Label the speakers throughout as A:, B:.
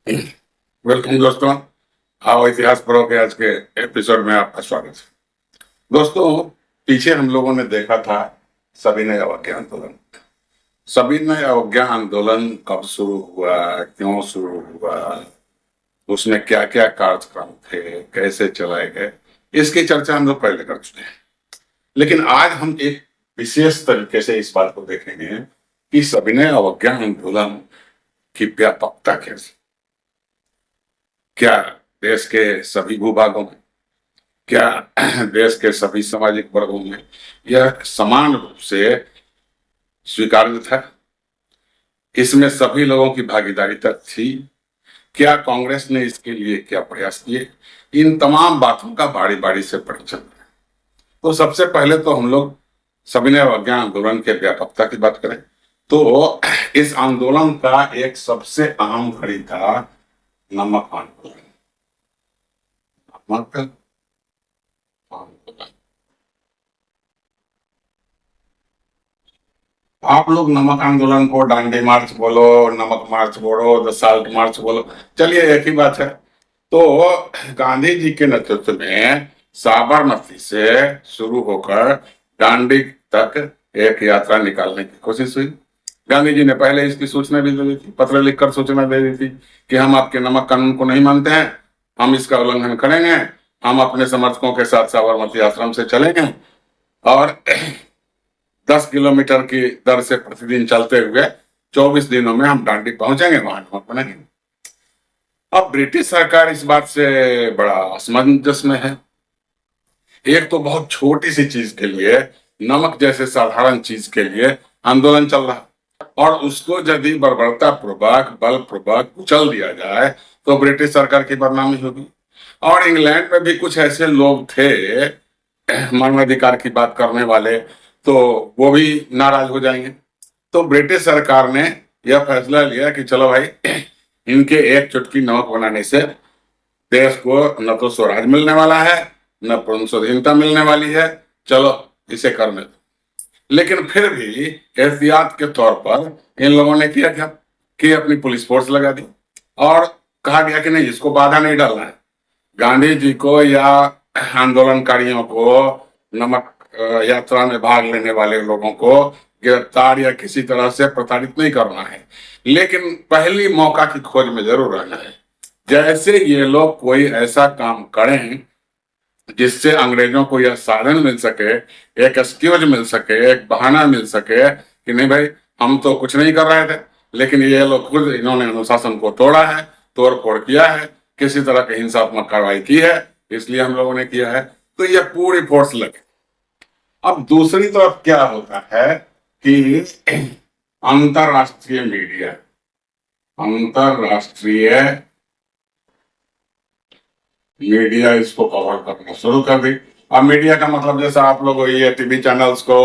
A: Welcome दोस्तों। आओ इतिहास पढ़ो के आज के एपिसोड में आपका स्वागत है। दोस्तों, पीछे हम लोगों ने देखा था सविनय अवज्ञा आंदोलन। सविनय अवज्ञा आंदोलन कब शुरू हुआ, क्यों शुरू हुआ, उसमें क्या क्या कार्यक्रम थे, कैसे चलाए गए, इसकी चर्चा हम लोग पहले कर चुके हैं। लेकिन आज हम एक विशेष तरीके से इस बात को देखेंगे कि सविनय अवज्ञा आंदोलन की व्यापकता कैसी, क्या देश के सभी भूभागों में, क्या देश के सभी सामाजिक वर्गों में यह समान रूप से स्वीकार्य था, इसमें सभी लोगों की भागीदारी तक थी, क्या कांग्रेस ने इसके लिए क्या प्रयास किए, इन तमाम बातों का बारी बारी से परिचय है। तो सबसे पहले तो हम लोग सविनय अवज्ञा आंदोलन के व्यापकता की बात करें तो इस आंदोलन का एक सबसे अहम कड़ी था नमक आंदोलन। आप लोग नमक आंदोलन को डांडी मार्च बोलो, नमक मार्च बोलो, द साल्ट मार्च बोलो, चलिए एक ही बात है। तो गांधी जी के नेतृत्व में साबरमती से शुरू होकर दांडी तक एक यात्रा निकालने की कोशिश हुई। गांधी जी ने पहले इसकी सूचना भी दे दी थी, पत्र लिखकर सूचना दे दी थी कि हम आपके नमक कानून को नहीं मानते हैं, हम इसका उल्लंघन करेंगे, हम अपने समर्थकों के साथ साबरमती आश्रम से चलेंगे और 10 किलोमीटर की दर से प्रतिदिन चलते हुए 24 दिनों में हम दांडी पहुंचेंगे, वहां नमक बनेंगे। अब ब्रिटिश सरकार इस बात से बड़ा असमंजस में है। एक तो बहुत छोटी सी चीज के लिए, नमक जैसे साधारण चीज के लिए आंदोलन चल रहा, और उसको यदि बर्बरता पूर्वक बल पूर्वक कुचल दिया जाए तो ब्रिटिश सरकार की बदनामी होगी। और इंग्लैंड में भी कुछ ऐसे लोग थे मानवाधिकार की बात करने वाले, तो वो भी नाराज हो जाएंगे। तो ब्रिटिश सरकार ने यह फैसला लिया कि चलो भाई, इनके एक चुटकी नमक बनाने से देश को न तो स्वराज मिलने वाला है, न पूर्ण स्वाधीनता मिलने वाली है, चलो इसे करने दो। लेकिन फिर भी एहतियात के तौर पर इन लोगों ने किया क्या कि अपनी पुलिस फोर्स लगा दी और कहा गया कि नहीं, इसको बाधा नहीं डालना है। गांधी जी को या आंदोलनकारियों को, नमक यात्रा में भाग लेने वाले लोगों को गिरफ्तार या किसी तरह से प्रताड़ित नहीं करना है, लेकिन पहली मौका की खोज में जरूर रहना है। जैसे ये लोग कोई ऐसा काम करें जिससे अंग्रेजों को यह साधन मिल सके, एक एक्सक्यूज मिल सके, एक बहाना मिल सके कि नहीं भाई, हम तो कुछ नहीं कर रहे थे, लेकिन ये लोग खुद, इन्होंने अनुशासन को तोड़ा है, तोड़ फोड़ किया है, किसी तरह की हिंसात्मक कार्रवाई की है, इसलिए हम लोगों ने किया है, तो ये पूरी फोर्स लगे। अब दूसरी तरफ क्या होता है कि अंतरराष्ट्रीय मीडिया, अंतरराष्ट्रीय मीडिया इसको कवर करना शुरू कर दी। अब मीडिया का मतलब जैसा आप लोग ये टीवी चैनल्स को,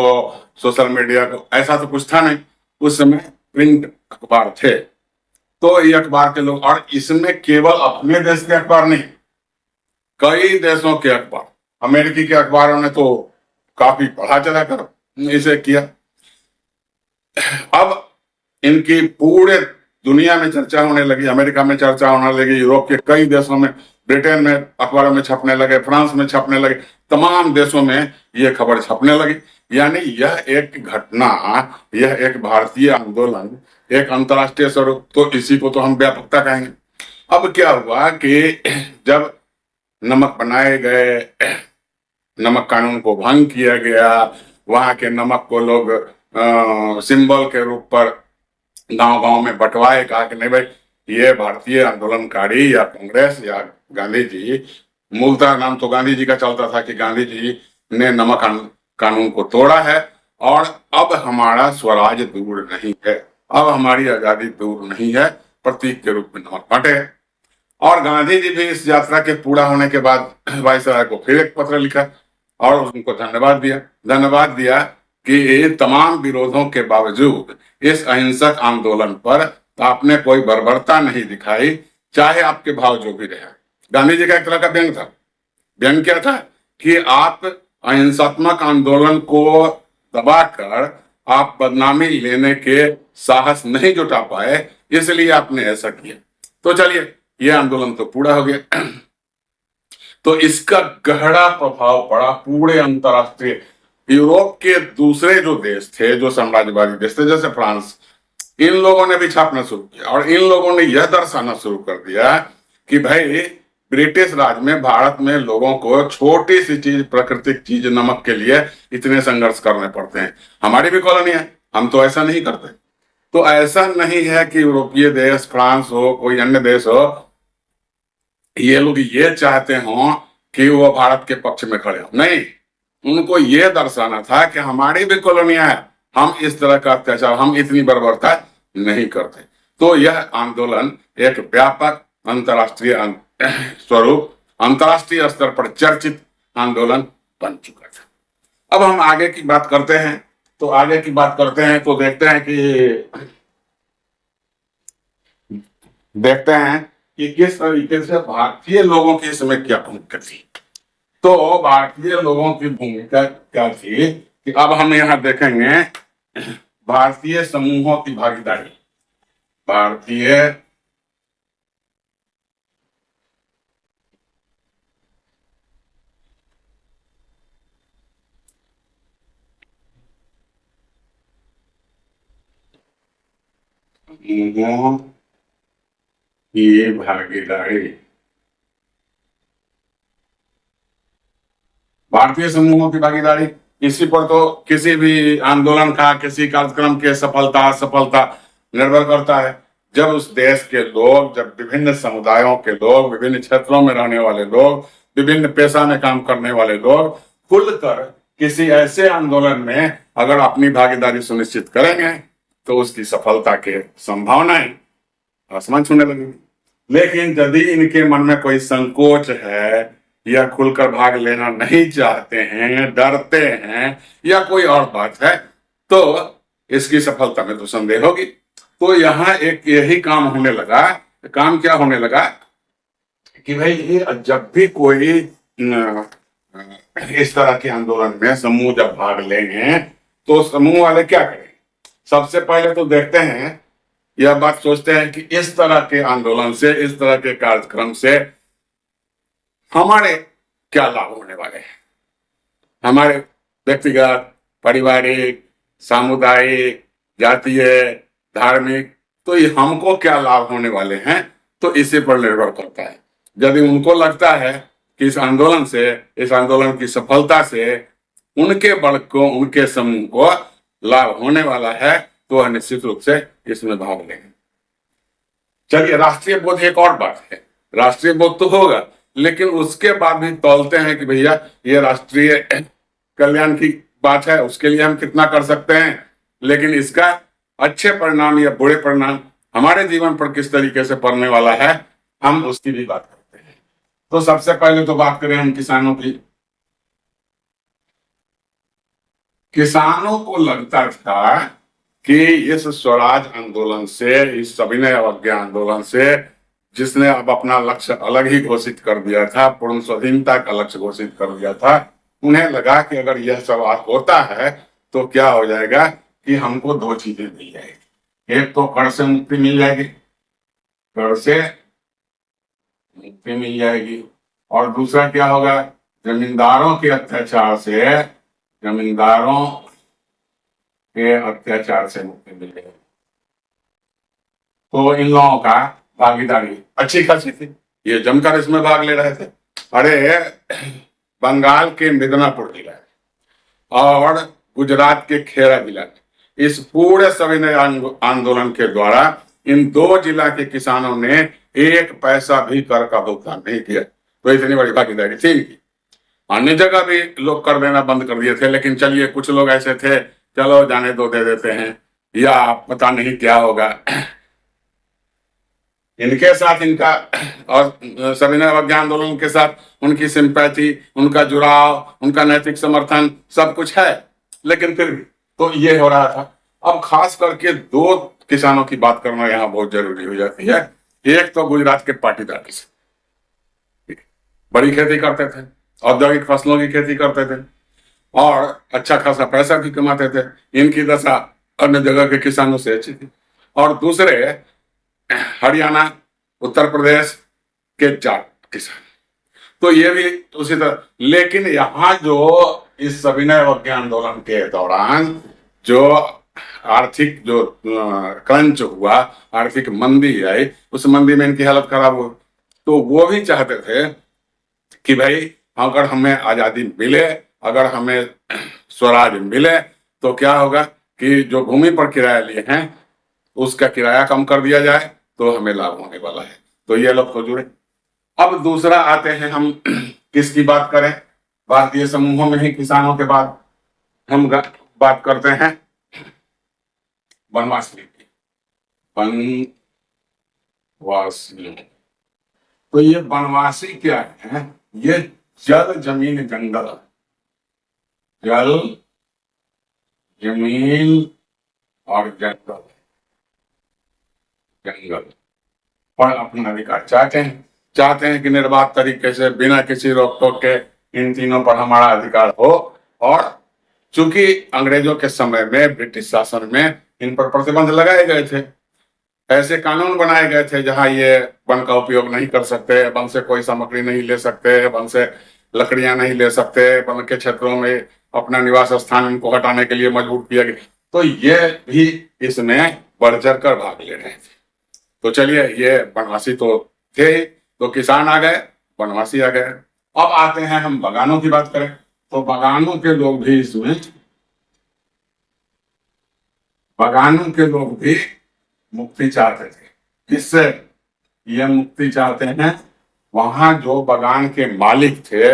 A: सोशल मीडिया को, ऐसा तो कुछ था नहीं उस समय, प्रिंट अखबार थे। तो ये अखबार के लोग, और इसमें केवल अपने देश के अखबार नहीं, कई देशों के अखबार, अमेरिकी के अखबारों ने तो काफी बढ़ा चढ़ा कर इसे किया। अब इनकी पूरे दुनिया में चर्चा होने लगी, अमेरिका में चर्चा होने लगी, यूरोप के कई देशों में, ब्रिटेन में अखबारों में छपने लगे, फ्रांस में छपने लगे, तमाम देशों में ये खबर छपने लगी। यानी यह एक घटना, यह एक भारतीय आंदोलन एक अंतर्राष्ट्रीय स्वरूप, तो इसी को तो हम व्यापकता कहेंगे। अब क्या हुआ कि जब नमक बनाए गए, नमक कानून को भंग किया गया, वहां के नमक को लोग सिंबल के रूप पर गांव गांव में बंटवाए, कहा कि नहीं भाई, ये भारतीय आंदोलनकारी या कांग्रेस या गांधी जी, मूलतः नाम तो गांधी जी का चलता था कि गांधी जी ने नमक कानून को तोड़ा है और अब हमारा स्वराज दूर नहीं है, अब हमारी आजादी दूर नहीं है, प्रतीक के रूप में नमक बांटे। और गांधी जी भी इस यात्रा के पूरा होने के बाद वायसराय को फिर एक पत्र लिखा और उनको धन्यवाद दिया कि तमाम विरोधों के बावजूद इस अहिंसक आंदोलन पर आपने कोई बर्बरता नहीं दिखाई, चाहे आपके भाव जो भी रहे। गांधी जी का एक तरह का व्यंग था। व्यंग क्या था कि आप अहिंसात्मक आंदोलन को दबाकर आप बदनामी लेने के साहस नहीं जुटा पाए, इसलिए आपने ऐसा किया। तो चलिए, ये आंदोलन तो पूरा हो गया। तो इसका गहरा प्रभाव पड़ा पूरे अंतरराष्ट्रीय, यूरोप के दूसरे जो देश थे, जो साम्राज्यवादी देश थे, जैसे फ्रांस, इन लोगों ने भी छापना शुरू किया और इन लोगों ने यह दर्शाना शुरू कर दिया कि भाई ब्रिटिश राज में, भारत में लोगों को छोटी सी चीज, प्राकृतिक चीज, नमक के लिए इतने संघर्ष करने पड़ते हैं। हमारी भी कॉलोनी है, हम तो ऐसा नहीं करते। तो ऐसा नहीं है कि यूरोपीय देश, फ्रांस हो, कोई अन्य देश हो, ये लोग ये चाहते हो कि वो भारत के पक्ष में खड़े हो। नहीं, उनको ये दर्शाना था कि हमारी भी कॉलोनियां है, हम इस तरह का अत्याचार, हम इतनी बर्बरता नहीं करते। तो यह आंदोलन एक व्यापक अंतरराष्ट्रीय स्वरूप, अंतरराष्ट्रीय स्तर पर चर्चित आंदोलन बन चुका था। अब हम आगे की बात करते हैं। तो आगे की बात करते हैं तो देखते हैं कि किस तरीके से भारतीय लोगों की इसमें क्या भूमिका थी। तो भारतीय लोगों की भूमिका क्या थी कि अब हम यहाँ देखेंगे भारतीय समूहों की भागीदारी। भारतीय समूहों की भागीदारी, भारतीय समूहों की भागीदारी, इसी पर तो किसी भी आंदोलन का, किसी कार्यक्रम के सफलता असफलता निर्भर करता है। जब उस देश के लोग, जब विभिन्न समुदायों के लोग, विभिन्न क्षेत्रों में रहने वाले लोग, विभिन्न पेशा में काम करने वाले लोग खुलकर किसी ऐसे आंदोलन में अगर अपनी भागीदारी सुनिश्चित करेंगे तो उसकी सफलता की संभावनाएं आसमान छूने लगेगी। लेकिन यदि इनके मन में कोई संकोच है या खुलकर भाग लेना नहीं चाहते हैं, डरते हैं, या कोई और बात है, तो इसकी सफलता में तो संदेह होगी। तो यहाँ एक यही काम होने लगा। काम क्या होने लगा कि भाई ये जब भी कोई इस तरह के आंदोलन में समूह जब भाग लेंगे तो समूह वाले क्या करें। सबसे पहले तो देखते हैं, यह बात सोचते हैं कि इस तरह के आंदोलन से, इस तरह के कार्यक्रम से हमारे क्या लाभ होने वाले हैं। हमारे व्यक्तिगत, पारिवारिक, सामुदायिक, जातीय, धार्मिक, तो ये हमको क्या लाभ होने वाले हैं, तो इसी पर निर्भर करता है। यदि उनको लगता है कि इस आंदोलन से, इस आंदोलन की सफलता से उनके वर्ग को, उनके समूह को लाभ होने वाला है, तो वह निश्चित रूप से इसमें भाग लेंगे। चलिए, राष्ट्रीय बोध एक और बात है। राष्ट्रीय बोध तो होगा, लेकिन उसके बाद भी तौलते हैं कि भैया ये राष्ट्रीय कल्याण की बात है, उसके लिए हम कितना कर सकते हैं, लेकिन इसका अच्छे परिणाम या बुरे परिणाम हमारे जीवन पर किस तरीके से पड़ने वाला है, हम उसकी भी बात करते हैं। तो सबसे पहले तो बात करें हम किसानों की। किसानों को लगता था कि इस स्वराज आंदोलन से, इस सविनय अवज्ञा आंदोलन से, जिसने अब अपना लक्ष्य अलग ही घोषित कर दिया था, पूर्ण स्वाधीनता का लक्ष्य घोषित कर दिया था, उन्हें लगा कि अगर यह सवाल होता है तो क्या हो जाएगा कि हमको दो चीजें मिल जाएगी। एक तो कर से मुक्ति मिल जाएगी, कर से मुक्ति मिल जाएगी, और दूसरा क्या होगा, जमींदारों के अत्याचार से, जमींदारों के अत्याचार से मुक्ति मिल जाएगी। तो इन लोगों का भागीदारी अच्छी खासी थी, ये जमकर इसमें भाग ले रहे थे। अरे बंगाल के मिदनापुर जिला और गुजरात के खेड़ा जिला, इस पूरे सविनय आंदोलन के द्वारा इन दो जिला के किसानों ने एक पैसा भी कर का भुगतान नहीं किया। तो इतनी बड़ी भागीदारी थी इनकी। अन्य जगह भी लोग कर देना बंद कर दिए थे, लेकिन चलिए कुछ लोग ऐसे थे, चलो जाने दो, दे देते हैं, या पता नहीं क्या होगा। इनके साथ, इनका और सविनय अवज्ञा आंदोलन के साथ उनकी सिंपैथी, उनका जुड़ाव, उनका नैतिक समर्थन सब कुछ है, लेकिन फिर भी तो ये हो रहा था। अब खास करके दो किसानों की बात करना यहाँ बहुत जरूरी हो जाती है। एक तो गुजरात के पाटीदार किसान, बड़ी खेती करते थे, औद्योगिक फसलों की खेती करते थे और अच्छा खासा पैसा भी कमाते थे। इनकी दशा अन्य जगह के किसानों से अच्छी थी। और दूसरे हरियाणा उत्तर प्रदेश के जाट किसान। तो ये भी उसी तरह, लेकिन यहाँ जो इस सविनय अवज्ञा आंदोलन के दौरान जो आर्थिक जो क्रंच हुआ, आर्थिक मंदी आई, उस मंदी में इनकी हालत खराब हुई। तो वो भी चाहते थे कि भाई अगर हमें आजादी मिले, अगर हमें स्वराज मिले, तो क्या होगा कि जो भूमि पर किराया लिए हैं उसका किराया कम कर दिया जाए तो हमें लाभ होने वाला है। तो ये लोग तो जुड़े। अब दूसरा आते हैं हम किसकी बात करें, भारतीय समूहों में ही किसानों के बाद हम बात करते हैं वनवासियों की। वनवासियों, तो ये वनवासी क्या है? ये जल जमीन जंगल, जल जमीन और जंगल, जंगल पर अपना अधिकार चाहते हैं कि निर्बाध तरीके से बिना किसी रोक टोक के इन तीनों पर हमारा अधिकार हो। और चूंकि अंग्रेजों के समय में, ब्रिटिश शासन में इन पर प्रतिबंध लगाए गए थे, ऐसे कानून बनाए गए थे जहां ये वन का उपयोग नहीं कर सकते, वन से कोई सामग्री नहीं ले सकते, वन से लकड़ियां नहीं ले सकते, वन के क्षेत्रों में अपना निवास स्थान इनको हटाने के लिए मजबूर किया गया। तो ये भी इसमें बढ़ चढ़ कर भाग ले रहे थे। तो चलिए, ये वनवासी तो थे ही, तो किसान आ गए, वनवासी आ गए। अब आते हैं हम बगानों की बात करें, तो बगानों के लोग भी इसमें, बगानों के लोग भी मुक्ति चाहते थे। किससे ये मुक्ति चाहते हैं? वहां जो बगान के मालिक थे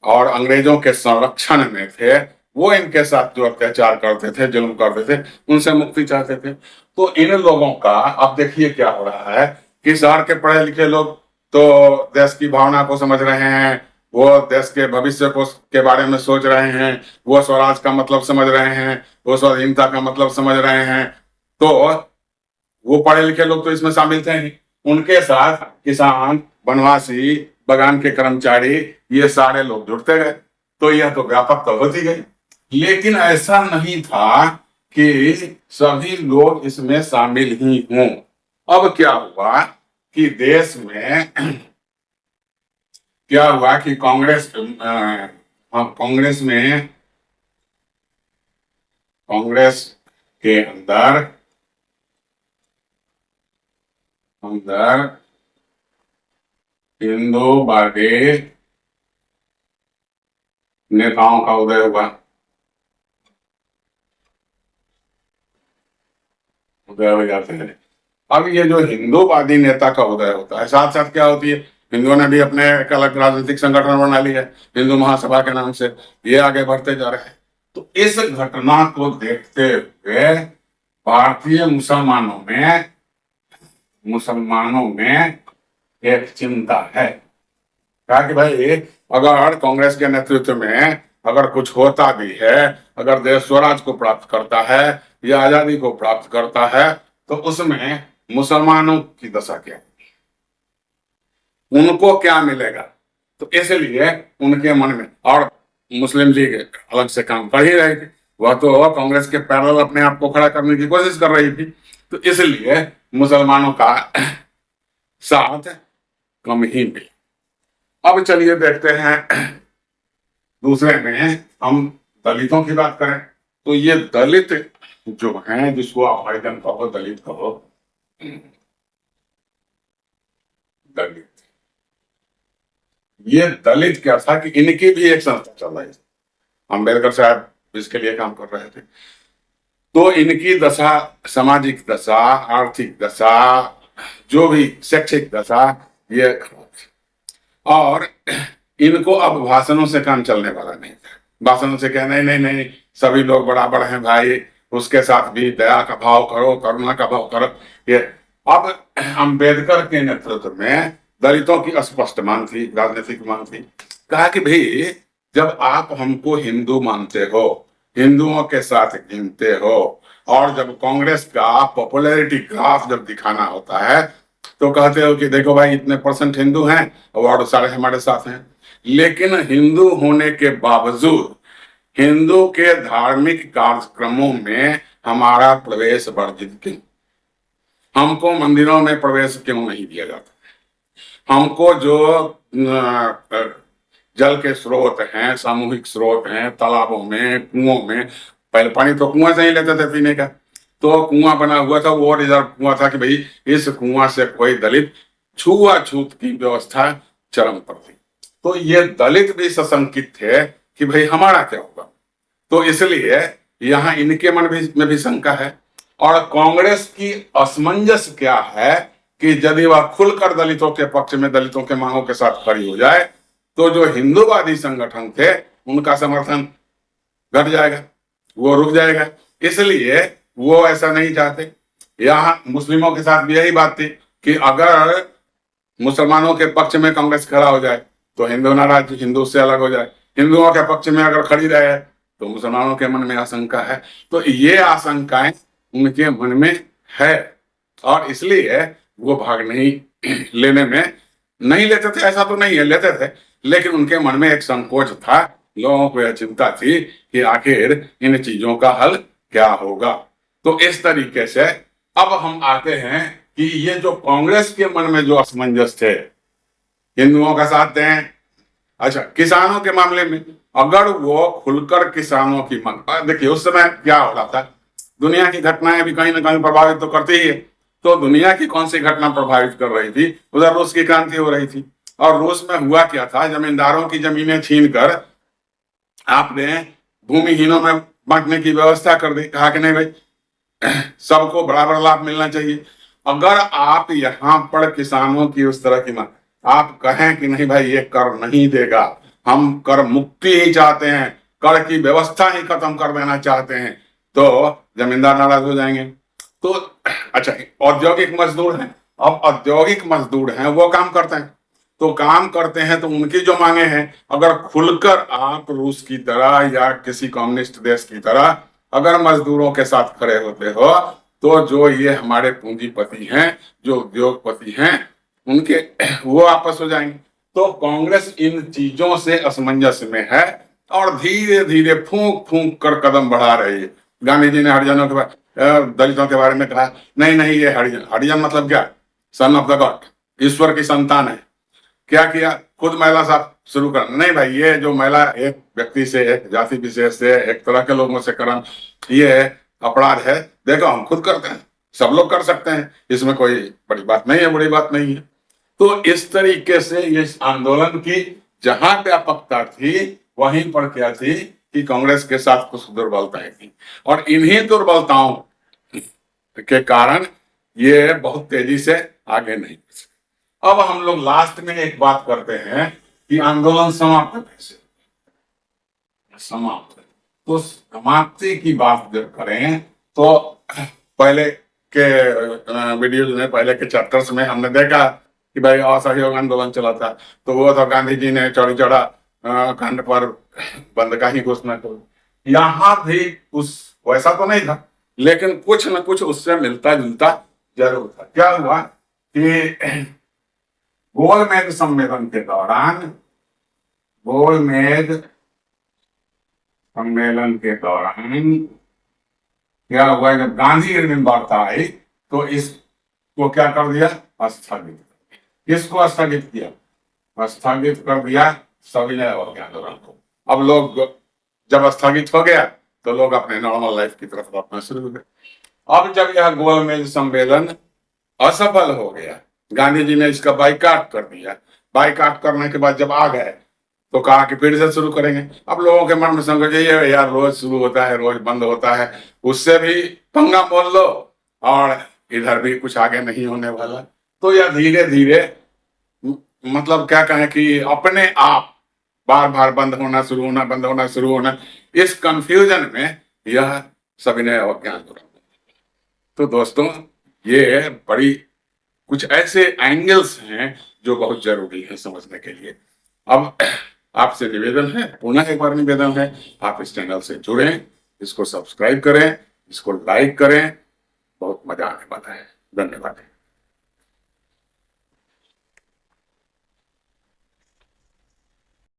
A: और अंग्रेजों के संरक्षण में थे, वो इनके साथ जो अत्याचार करते थे, जुल्म करते थे, उनसे मुक्ति चाहते थे। तो इन लोगों का अब देखिए क्या हो रहा है कि शहर के पढ़े लिखे लोग तो देश की भावना को समझ रहे हैं, वो देश के भविष्य को के बारे में सोच रहे हैं, वो स्वराज का मतलब समझ रहे हैं, वो स्वाधीनता का मतलब समझ रहे हैं। तो वो पढ़े लिखे लोग तो इसमें शामिल थे ही, उनके साथ किसान, वनवासी, बगान के कर्मचारी, ये सारे लोग जुड़ते गए। तो यह तो व्यापक तो होती गई, लेकिन ऐसा नहीं था कि सभी लोग इसमें शामिल ही हों। अब क्या हुआ कि देश में क्या हुआ कि कांग्रेस के अंदर हिंदूवादी नेताओं का उदय हुआ। उदय हो जाते हैं। अब ये जो हिंदूवादी नेता का उदय होता है, साथ साथ क्या होती है, हिंदुओं ने भी अपने एक अलग राजनीतिक संगठन बना लिया है, हिंदू महासभा के नाम से, ये आगे बढ़ते जा रहे हैं। तो इस घटना को देखते हुए भारतीय मुसलमानों में एक चिंता है, कहा कि भाई अगर कांग्रेस के नेतृत्व में अगर कुछ होता भी है, अगर देश स्वराज को प्राप्त करता है या आजादी को प्राप्त करता है, तो उसमें मुसलमानों की दशा क्या होगी, उनको क्या मिलेगा। तो इसलिए उनके मन में, और मुस्लिम लीग अलग से काम कर ही रही थी, वह तो कांग्रेस के पैरेलल अपने आप को खड़ा करने की कोशिश कर रही थी। तो इसलिए मुसलमानों का साथ कम ही मिला। अब चलिए देखते हैं दूसरे में हम दलितों की बात करें। तो ये दलित जो हैं, जिसको आप हरिजन कहो, दलित कहो, दलित, ये दलित क्या था कि इनकी भी एक संस्था चल रही थी, अम्बेडकर साहब इसके लिए काम कर रहे थे। तो इनकी दशा, सामाजिक दशा, आर्थिक दशा, जो भी शैक्षिक दशा, ये और इनको अब भाषणों से काम चलने वाला नहीं था। भाषणों से कहना नहीं नहीं नहीं, सभी लोग बराबर हैं भाई, उसके साथ भी दया का भाव करो, करुणा का भाव करो। ये अब अंबेडकर के नेतृत्व में दलितों की स्पष्ट मांग थी, राजनीतिक मांग थी। कहा कि भाई जब आप हमको हिंदू मानते हो, हिंदुओं के साथ गिनते हो, और जब कांग्रेस का पॉपुलैरिटी ग्राफ जब दिखाना होता है तो कहते हो कि देखो भाई इतने % हिंदू हैं और सारे हमारे साथ हैं, लेकिन हिंदू होने के बावजूद हिंदू के धार्मिक कार्यक्रमों में हमारा प्रवेश वर्जित क्यों, हमको मंदिरों में प्रवेश क्यों नहीं दिया जाता, हमको जो जल के स्रोत हैं, सामूहिक स्रोत हैं, तालाबों में, कुओं में, पहले पानी तो कुआं से ही लेते थे पीने का, तो कुआं बना हुआ था, वो रिजर्व कुआं था कि भाई इस कुआं से कोई दलित छुआछूत की व्यवस्था चरम पर थी। तो ये दलित भी सशंकित थे कि भाई हमारा क्या होगा। तो इसलिए यहाँ इनके मन में भी शंका है। और कांग्रेस की असमंजस क्या है कि यदि वह खुलकर दलितों के पक्ष में, दलितों के मांगों के साथ खड़ी हो जाए तो जो हिंदूवादी संगठन थे उनका समर्थन घट जाएगा, वो रुक जाएगा। इसलिए वो ऐसा नहीं चाहते। यहाँ मुस्लिमों के साथ भी यही बात थी कि अगर मुसलमानों के पक्ष में कांग्रेस खड़ा हो जाए तो हिंदू नाराज, हिंदू से अलग हो जाए। हिंदुओं के पक्ष में अगर खड़ी रहे तो मुसलमानों के मन में आशंका है। तो ये आशंकाएं उनके मन में है और इसलिए वो भाग नहीं लेने में नहीं लेते थे, ऐसा तो नहीं है, लेते थे, लेकिन उनके मन में एक संकोच था। लोगों को यह चिंता थी कि आखिर इन चीजों का हल क्या होगा। तो इस तरीके से अब हम आते हैं कि ये जो कांग्रेस के मन में जो असमंजस थे, हिंदुओं का साथ दें, अच्छा किसानों के मामले में अगर वो खुलकर किसानों की मांग, देखिए उस समय क्या हो रहा था, दुनिया की घटनाएं भी कहीं ना कहीं प्रभावित तो करती ही है। तो दुनिया की कौन सी घटना प्रभावित कर रही थी, उधर रूस की क्रांति हो रही थी। और रूस में हुआ क्या था, जमींदारों की जमीनें छीनकर आपने भूमिहीनों में बांटने की व्यवस्था कर दी। कहा कि नहीं भाई सबको बराबर लाभ मिलना चाहिए। अगर आप यहाँ पर किसानों की उस तरह की मांग, आप कहें कि नहीं भाई ये कर नहीं देगा, हम कर मुक्ति ही चाहते हैं, कर की व्यवस्था ही खत्म कर देना चाहते हैं, तो जमींदार नाराज हो जाएंगे। तो अच्छा औद्योगिक मजदूर हैं, अब औद्योगिक मजदूर हैं वो काम करते हैं, तो काम करते हैं तो उनकी जो मांगे हैं, अगर खुलकर आप रूस की तरह या किसी कम्युनिस्ट देश की तरह अगर मजदूरों के साथ खड़े होते हो तो जो ये हमारे पूंजीपति हैं, जो उद्योगपति हैं, उनके वो आपस हो जाएंगे। तो कांग्रेस इन चीजों से असमंजस में है और धीरे धीरे फूंक फूंक कर कदम बढ़ा रही है। गांधी जी ने हरिजनों के दलितों के बारे में कहा नहीं नहीं ये हरिजन, हरिजन मतलब क्या, सन ऑफ द गॉड, ईश्वर की संतान है। क्या किया, खुद महिला साहब शुरू कर, नहीं भाई ये जो महिला एक व्यक्ति से, एक जाति विशेष से, एक तरह के लोगों से करना ये अपराध है, देखो हम खुद करते हैं, सब लोग कर सकते हैं, इसमें कोई बड़ी बात नहीं है, बुरी बात नहीं है। तो इस तरीके से इस आंदोलन की जहां व्यापकता थी वहीं पर क्या थी कि कांग्रेस के साथ कुछ दुर्बलताएं थी और इन्हीं दुर्बलताओं के कारण ये बहुत तेजी से आगे नहीं बढ़ सके। अब हम लोग लास्ट में एक बात करते हैं कि आंदोलन समाप्त कैसे, समाप्त, तो समाप्ति की बात जब करें तो पहले के वीडियोज में, पहले के चैप्टर्स में हमने देखा कि भाई असहयोग आंदोलन चला था, तो वो तो गांधी जी ने चौड़ी चौड़ा खंड पर बंद का ही घोषणा कर। यहाँ भी उस वैसा तो नहीं था, लेकिन कुछ न कुछ उससे मिलता जुलता जरूर था। क्या हुआ कि गोलमेज सम्मेलन के दौरान, गोलमेज सम्मेलन के दौरान क्या हुआ, जब गांधी की वार्ता आई तो इसको क्या कर दिया, स्थगित। किसको स्थगित किया, स्थगित कर दिया सविनय अवज्ञा आंदोलन को। अब लोग जब स्थगित हो गया तो लोग अपने नॉर्मल लाइफ की तरफ लौटना शुरू हो गए। अब जब यह गोलमेज सम्मेलन असफल हो गया, गांधी जी ने इसका बाइकाट कर दिया। बाइकाट करने के बाद जब आ गए तो कहा कि फिर से शुरू करेंगे। अब लोगों के मन में संकोच है, यार रोज शुरू होता है रोज बंद होता है, उससे भी पंगा मोल लो और इधर भी कुछ आगे नहीं होने वाला। तो यह धीरे धीरे मतलब क्या कहें कि अपने आप बार बार बंद होना शुरू होना, बंद होना शुरू होना, इस कंफ्यूजन में यह सविनय अवज्ञा आंदोलन। तो दोस्तों ये बड़ी कुछ ऐसे एंगल्स हैं जो बहुत जरूरी है समझने के लिए। अब आपसे निवेदन है, पुनः एक बार निवेदन है, आप इस चैनल से जुड़ें, इसको सब्सक्राइब करें, इसको लाइक करें, बहुत मजा आने वाला है। धन्यवाद।